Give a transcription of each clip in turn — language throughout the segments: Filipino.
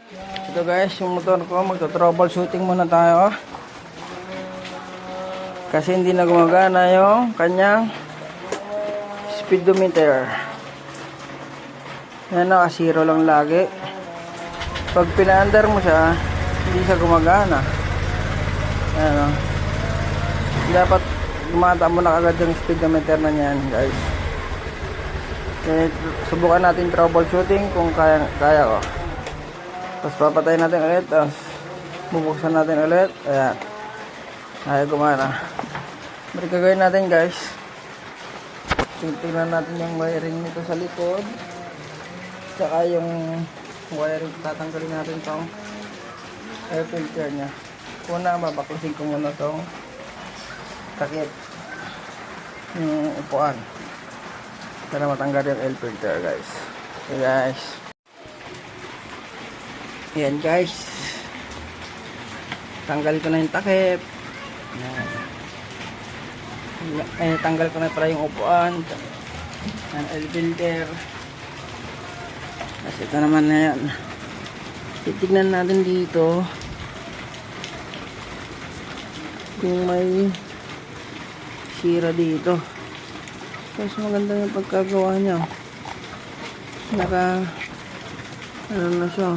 Ito guys, yung motor ko, magto-troubleshooting muna tayo. Kasi hindi na gumagana yung kanyang speedometer. Yan, naka-zero lang lagi. Pag pinaandar mo siya, hindi siya gumagana. Ayan, dapat gumata mo na agad yung speedometer na yan guys. Subukan natin troubleshooting kung kaya ko. Tapos papatayin natin ulit, tapos bubuksan natin ulit. Ayan, ayaw gumana. Balik gagawin natin guys, tingnan natin yung wiring nito sa likod, tsaka yung wiring, tatanggalin natin tong air filter nya. Una, babaklasin ko muna tong takip yung upuan para matanggal yung air filter guys. Okay guys, yan guys, tanggal ko na yung takip. Tanggal ko na pala yung upuan, yung air filter. Kasi ito naman na yan. Titignan natin dito kung may sira dito. Mas maganda yung pagkagawa niya. Ano na siya.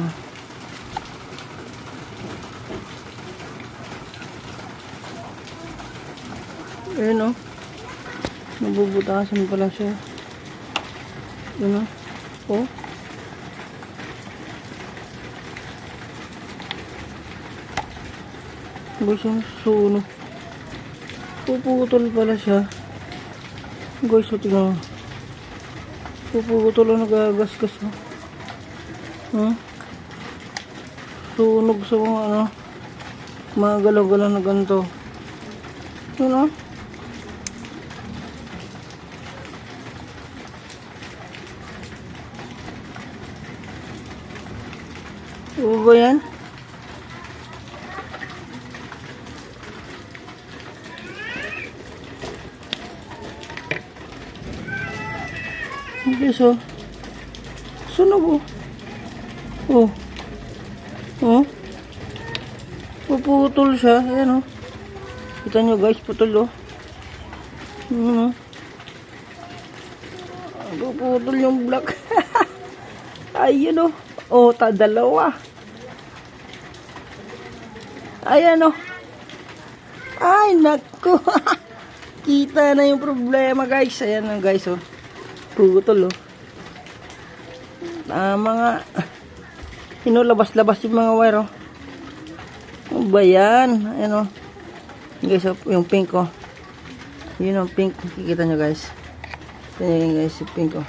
Ayun o. Nabubutasan pala siya. Ayun o. Oh. Guys, yung suno. Puputol pala siya. Guys, o tingnan. Puputol o nagagasgas o. Sunog sa mga ano. Mga galaw-galaw na ganito. Yun o. Ano ba yan? Okay, so sunog oh. Puputol siya. Ayan oh. Kita nyo guys, putol oh. Puputol yung block. Ayun oh. Oh, dalawa. Ayan oh. Ay, naku. Kita na yung problema guys. Ayan oh guys oh. Putol oh. Mga hinulabas-labas yung mga wire oh. Ano ba yan? Ayan oh. Guys oh, yung pink oh. Yun oh, pink. Kikita nyo guys. Ayan guys, yung pink oh.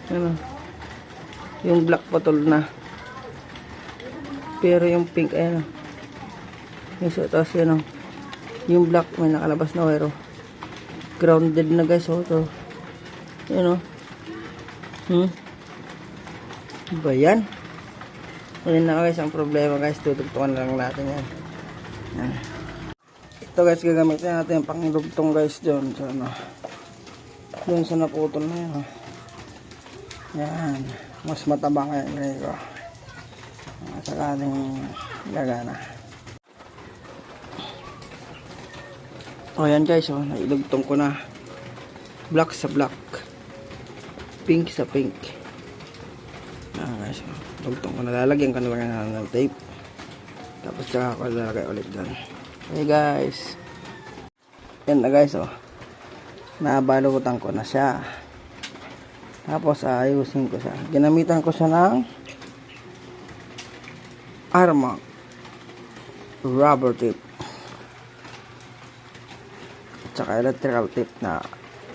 Ayan oh. Yung black putol na. Pero yung pink, ayan oh. Guys oh, tapos yun oh. Yung black may nakalabas na wire oh. Grounded na guys oh. Ito. Ayan o. Ba yan? Ayan na guys ang problema guys. Tutugtungan lang natin yan. Ayan. Ito guys, gagamitin natin yung pangdugtong guys dyan. So, ano, dun sa naputol na yan. Yan. Mas matabang yan guys. Saka ating gagana. O yan guys. O, nailugtong ko na. Black sa black. Pink sa pink. Guys, dugtong ko na, lalagyan ko na lang ng tape, tapos saka ko lalagay ulit dyan. Okay guys, yan na guys oh, nabalutan ko na siya, tapos ayusin ko siya. Ginamitan ko siya ng Armac rubber tape tsaka electrical tape na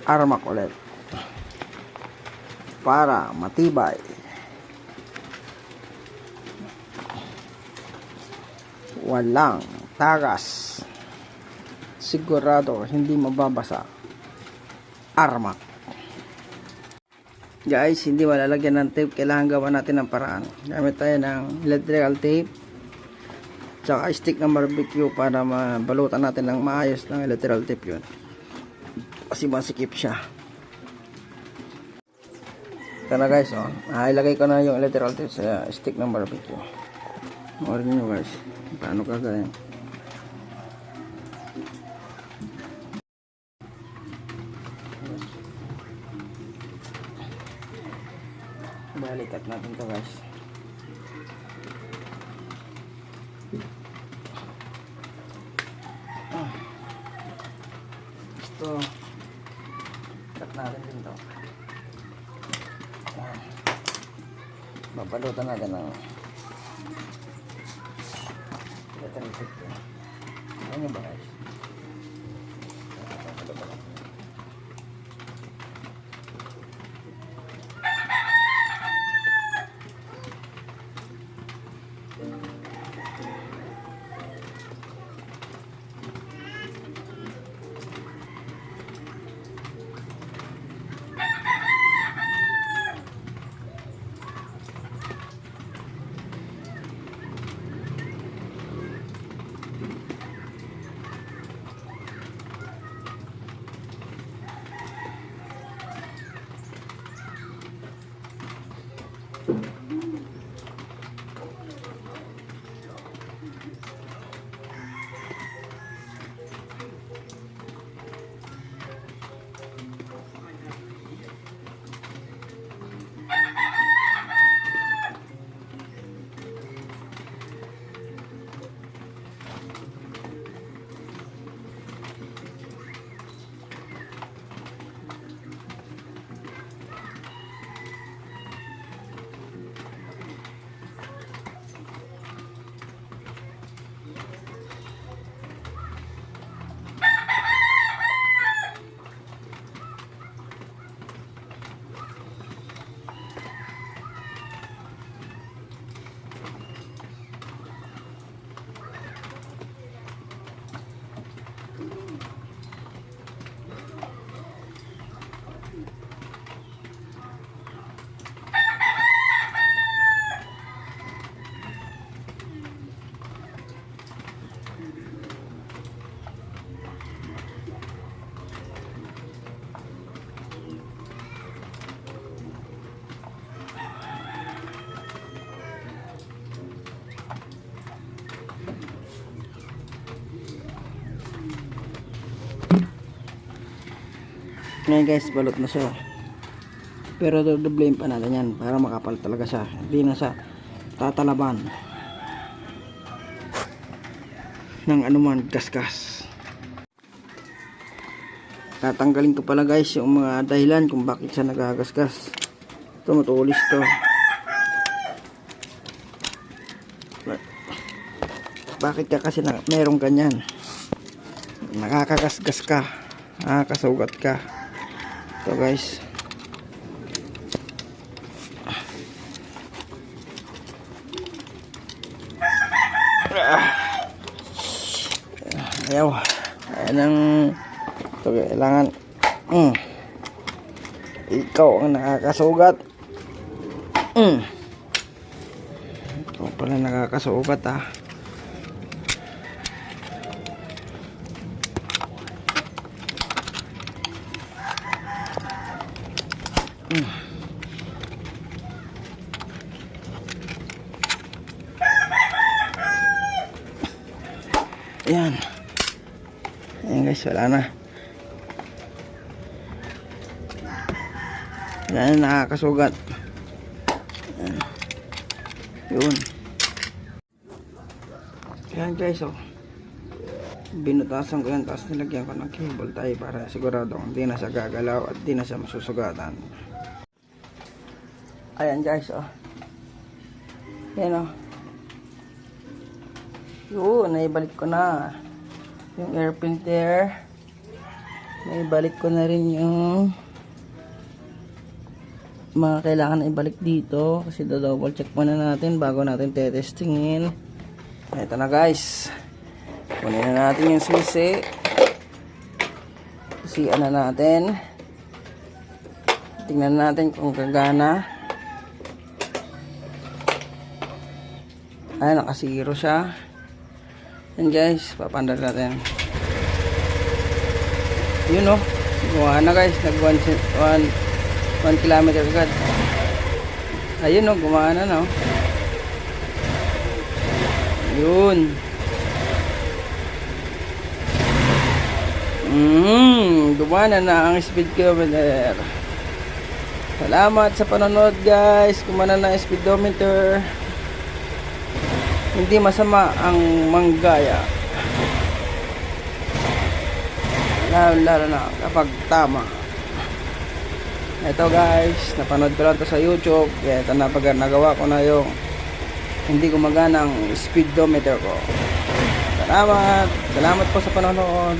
Armac ulit para matibay. Walang tagas. Sigurado hindi mababasa. Armac. Guys, hindi malalagyan ng tape. Kailangan gawa natin ng paraan. Gamit tayo ng electrical tape tsaka stick ng barbecue para mabalutan natin ng maayos ng electrical tape yun. Kasi masikip siya. Ito na guys, oh. Ilagay ko na yung electrical test sa stick ng barbecue. Orin nyo guys, paano kagaya. Balikat natin to guys. Gusto cut natin din to. Babalutan natin ng electric tip. Ano ba guys? Ngayon guys, balot na siya. Pero dodoblein pa natin yan para makapal talaga siya. Hindi na siya tatalaban ng anuman gasgas. Tatanggalin ko pala guys yung mga dahilan kung bakit siya nagagasgas. Ito matulis to. Bakit ka kasi merong ganyan? Nakakagasgas ka, nakakasugat ka. Ito guys, ayaw. Ayan ang ito, kailangan ikaw ang nakakasugat. Ito pala nakakasugat ah. Ayan. Ayan guys, wala na. Wala na nakakasugat. Ayan. Yun. Ayan guys, oh. Binutasan ko yan, tapos nilagyan ko ng cable tie para siguradong hindi na siya gagalaw at hindi na siya masusugatan. Ayan guys, oh. Ayan, oh. Yun, naibalik ko na yung air filter. Naibalik ko na rin yung mga kailangan na ibalik dito kasi double check muna natin bago natin tetestingin. Ito na guys, kunin na natin yung susi, susian na natin, tingnan natin kung gagana. Ay, nakasiro siya. Yan guys, papandar natin. Yun, oh, gumawa na guys, nag 1 kilometer agad. Ayun, oh, gumana na, oh. Yun. Gumana na ang speedometer. Salamat sa panonood, guys. Gumana na ang speedometer. Hindi masama ang manggaya. Lalo na kapag tama. Ito, guys, napanood ko lang to sa YouTube. Kaya ito na, pag nagawa ko na yung hindi gumagana ang speedometer ko. Salamat po sa panonood.